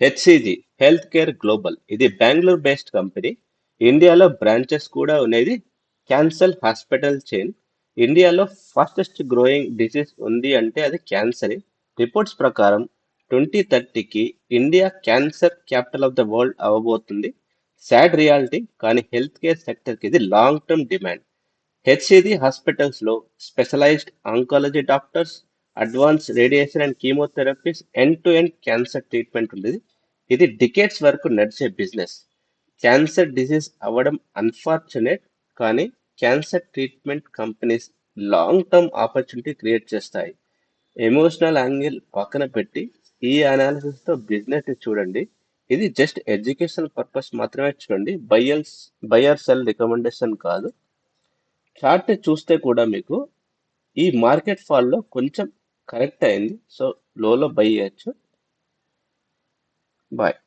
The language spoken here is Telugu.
హెచ్సిజి హెల్త్ కేర్ గ్లోబల్ ఇది బెంగళూరు బేస్డ్ కంపెనీ. ఇండియాలో బ్రాంచెస్ కూడా ఉన్నది. Cancer hospital chain. ఇండియాలో ఫాస్టెస్ట్ గ్రోయింగ్ డిసీజ్ ఉంది అంటే అది క్యాన్సర్. రిపోర్ట్స్ ప్రకారం 2030కి India cancer capital of the world అవ్వబోతుంది. సాడ్ రియాలిటీ, కానీ హెల్త్ కేర్ సెక్టర్కి ఇది లాంగ్ టర్మ్ డిమాండ్. హెచ్సిది హాస్పిటల్స్లో specialised oncology doctors, advance radiation and chemotherapies, end to end cancer treatment ఉండేది. ఇది డికేట్స్ వరకు నడిచే బిజినెస్. క్యాన్సర్ డిసీజ్ అవ్వడం అన్ఫార్చునేట్, కానీ cancer treatment companies long term opportunity create చేస్తాయి. ఎమోషనల్ యాంగిల్ పక్కన పెట్టి ఈ అనాలిసిస్తో బిజినెస్ చూడండి. ఇది జస్ట్ ఎడ్యుకేషనల్ పర్పస్ మాత్రమే చూడండి. బయర్ సెల్ రికమెండేషన్ కాదు. చార్ట్ చూస్తే కూడా మీకు ఈ మార్కెట్ ఫాల్లో కొంచెం కరెక్ట్ అయింది. సో లోలో బై చేయొచ్చు. బాయ్.